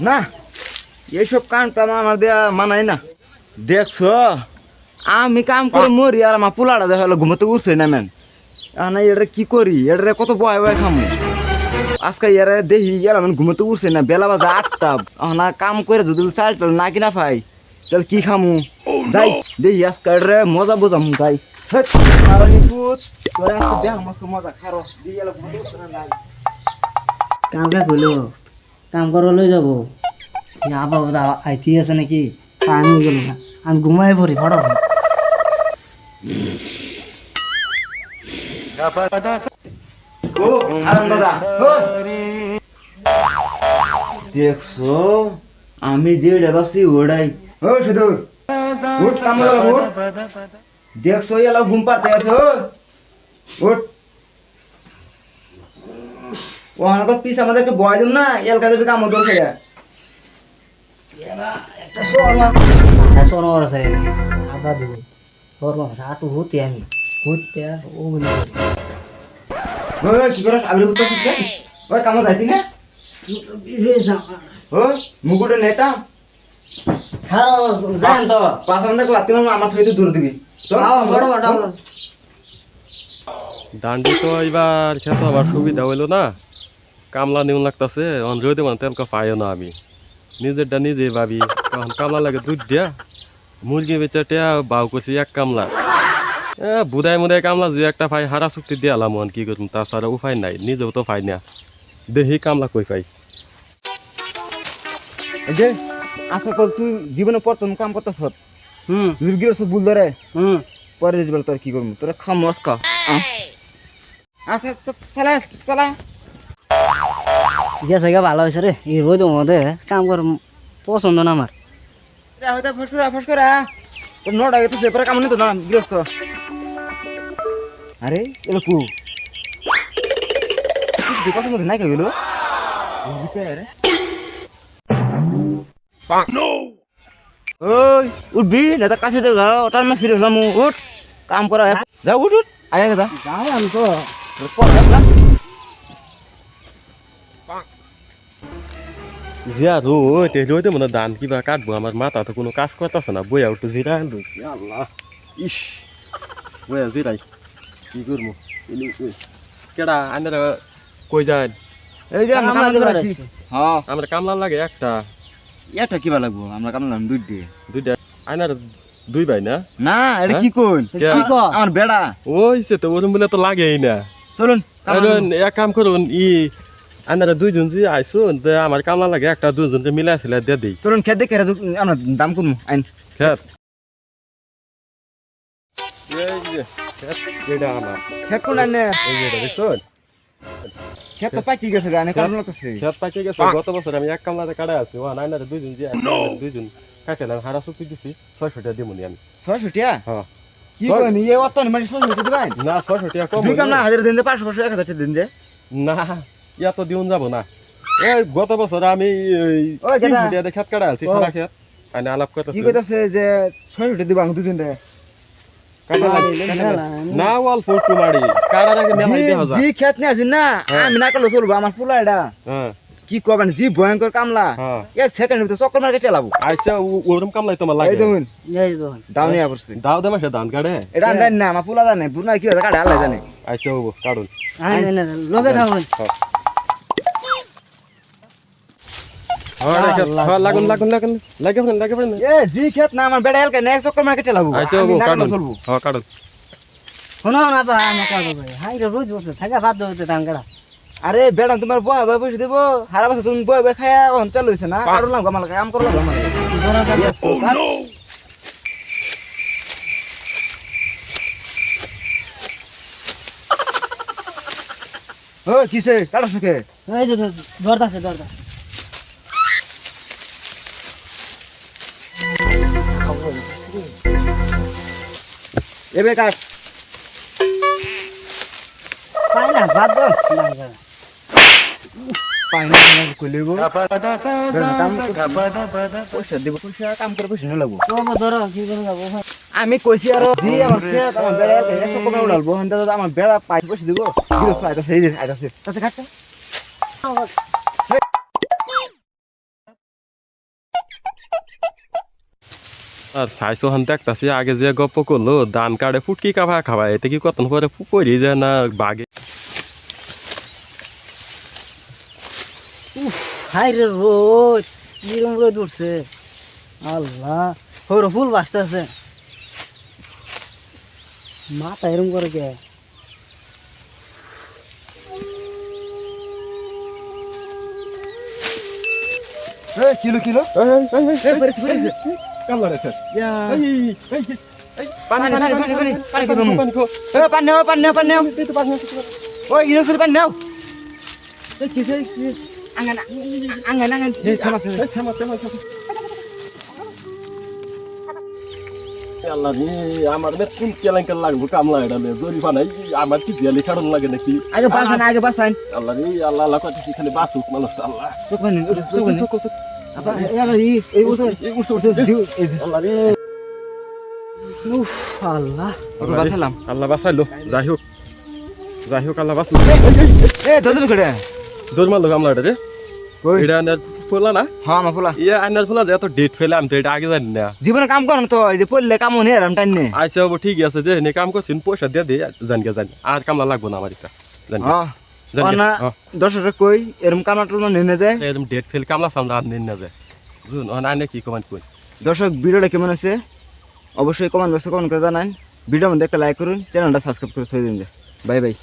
না এইসব কাম টাম আমার দেয়া মানাই না। দেখছো আমি কাম করে মরি আর আমার পোলাটা দেখা হলো ঘুমোতে উঠছে না ম্যান। না এটা কি করি, এটা কত বয় বয় খামু। আজকে ইয়ারে দেখি ইয়ার আমি ঘুমোতে উঠছে না, বেলা বাজে 8টা। না কাম করে যদি চাল টাল না কিনা পাই তাহলে কি খামু। যাই দেখি আজকে রে মজা বোঝাম যাই। মজা খারো কামটা কইলো কাম করা লই যাবো আবার আইতি আছে নাকি টাইম হয়ে গেল না, আমি ঘুমাই পড়ি ফটাফট। দেখছো আমি যে ভাবছি ওটাই। দেখছো এলাও ঘুম পাতে আছে। উঠ ওখানে তো পিস আমাদেরকে বয় দিন না, এলকা দেবে কাম দোর খেয়ে একটা শর্মা শর্মা আছে আদা দিব শর্মা আটু হতে আমি হতে ও কি করিস আমি বুঝতে শিখে ওই কামে যাইতি না ও মুকুটে নেতা খাও জান তো 5 মিনিট লাগতে আমার থেকে দূর দিবি চল বড় বড় ডান্ডি তো এবার খেতে আবার সুবিধা হইলো না, কামলা নিউন লাগতেছে রোদে মানে তেমন পাইও না। আমি নিজেরটা নিজে ভাবি তখন কামলা লাগে দুধ দিয়া মুরগি বেচাটিয়া বাউ করছি এক কামলা বুধাই মুদাই কামলা যে একটা পাই হারা চুক্তি দিয়ে আলাম কি করুম, তাছাড়া উপায় নাই, নিজেও তো পাই না, দেখি কামলা কই পাই। এই যে আশা কর তুই জীবনে প্রথম কাম করতেছ যদি গিরস ভুল ধরে পরে যাবে তোর কি করবো, তোরা খা মস খা। আচ্ছা সালা সালা গেছে গা ভালো হয়েছে রে, এই রোদ মধ্যে কাম কর পছন্দ না আমার। হয়তো ফসকরা তোর নোট আগে তো পেপারে কাম নিত না গৃহস্থ। আরে এলো কু পছন্দ নাই গেল ওই উঠবি না তার কাছে ওটার না ফিরে হলাম। উঠ কাম করা যা উঠ উঠ আগে যা যাও আমি তো জিয়া রোদ এই রোদে মানে ধান কিবা কাটবো, আমার মাথা তো কোনো কাজ করতেছে না, বইয়া একটু জিরা আল্লাহ ইস বইয়া জিরাই কি করবো। কেডা আন্দার কই যায়? এই যে আমরা কামলা আছি। হ্যাঁ আমরা কামলা লাগে একটা এটা কিবা লাগবো, আমরা কামলা দুইটা আইনার দুই ভাই না না এটা কি কোন আমার বেড়া ওইছে তো ওরম বলে তো লাগেই না। চলুন এক কাম করুন আইনারা দুইজন যে আইসুন আমার কামলা লাগে একটা দুজনকে মিলাই আসলে দিয়ে দিই। চলুন খেত দেখে আমরা দাম করবো আইন খেত এটা আমার খেত কোন আইন এই যে দেখুন খেত তো পাইকি গেছে গানে কারণ লাগতেছে খেত পাইকে গেছে। গত বছর আমি এক কামলাতে কাটাই আছি, ও আইনারা দুইজন যে দুইজন কাটালাম হারা চুক্তি দিছি 600 টাকা দিমুনি আমি। 600 টাকা? হ্যাঁ কি কোন এই অত মানে 600 টাকা দিবেন না 600 টাকা কম দুই কামলা 1000 দিন দে 500 1000 টাকা দিন যে না ইয়া তো দিউন যাব না। এই গত বছর আমি ওই 300 টাকা খেত কাটাই আছি সারা খেত আইনা আলাপ করতেছি। কি কইতাছে যে 600 টাকা দিবাং দুজন রে না অল্প একটু মারি কাটা রাখে মেলাই দেখা যায়। জি খেত নিয়ে আসুন না আমি না করলে চলবো, আমার ফুলা এটা হ্যাঁ কি করবেন জি ভয়ঙ্কর কামলা এক সেকেন্ড ভিতরে চক্কর মার্কে চালাবো। আইসা ওরকম কামলাই তোমার লাগে। এই দেখুন দাও নিয়ে পড়ছে দাও দে মাসে ধান কাটে এটা আমি জানি না, আমার ফুলা জানে বুনা কি কাটে আল্লাহ জানে। আইসা হবো কাটুন লগে থাকুন লাগুন লাগুন লাগুন লাগে ফেলেন লাগে ফেলেন। এ জি খেত না আমার বেড়া এলকে নেক্সট চক্কর মার্কে চালাবো। আইসা হবো কাটুন হ্যাঁ কাটুন। শোনো না তো আমার কাজ করে হাই রোজ বসে থাকা বাদ হতে ধান কাটা। আরে বেড়া তোমার বয় বয় পয়সা দেবো হারা বছর তুমি বয় বয় খায়া অন চালু হইছে না কাটলাম আমার কাম করলাম আমার ও কিসে কাটা সুখে এই যে দরদা আছে দরদা এবে কাট পাই না বাদ দাও ধান কাটা পাই না কইলে গো কাম পয়সা দেবো পয়সা কাম করে পয়সা লাগবো ধরো কি করে যাবো আমি কইছি আর জি আমার খেত আমার বেড়া একশো কমে উড়ালবো আমার বেড়া পাই পয়সা দিব গৃহস্থ আইতাছে আইতাছে তাতে খাচ্ছে আর সাইসো হান দেখতাছি আগে যে গপ্প করলো ধান কাটে ফুটকি কাভা খাওয়া এতে কি কতন পরে পড়ি যায় না বাগে হাই রে রোদ কিরম রোদ উঠছে আল্লাহ হর ফুল বাসতেছে মাথা এরম করে কে কিলো কিলো কামলা রে পানি ওই ইনোসের পানি নাও আঙ্গান আঙ্গান আঙ্গান আল্লাহ রে আমার নে কোন কেলাঙ্কার লাগবো কামলা এটা নে জরিফা নাই আমার কি জেলি কারণ লাগে নাকি আগে বাসান আল্লাহ রে আল্লাহ আল্লাহ কত কি খালি বাসুক মানুষ আল্লাহ আল্লাহ রে আল্লাহ বাসালাম আল্লাহ বাঁচাইলো যাই হোক আল্লাহ বাঁচলো দোদল করে দৌড় মারলো কামলা এটা রে কই এটা আনার ফুলা না হ্যাঁ মা ফুলা ইয়ে আনার ফুলা যে এত ডেট ফেলে আমি তো এটা আগে জানি না জীবনে কাম করেন তো এই যে পড়লে কাম নেই আরাম টাইম নেই আচ্ছা বাবু ঠিক আছে যে এনে কাম করছেন পয়সা দিয়ে দিয়ে জানি আর কামলা লাগবো না আমার এটা জানি দর্শকরা কই এরম কামলা টুমলা নিয়ে যায় এরকম ডেট ফেল কামলা সামলা আর নিন না যায় বুঝুন আনে কি কমেন্ট কই দর্শক ভিডিওটা কেমন আছে অবশ্যই কমেন্ট বক্সে কমেন্ট করে জানান ভিডিওর মধ্যে একটা লাইক করুন চ্যানেলটা সাবস্ক্রাইব করে ছেড়ে দিন বাই বাই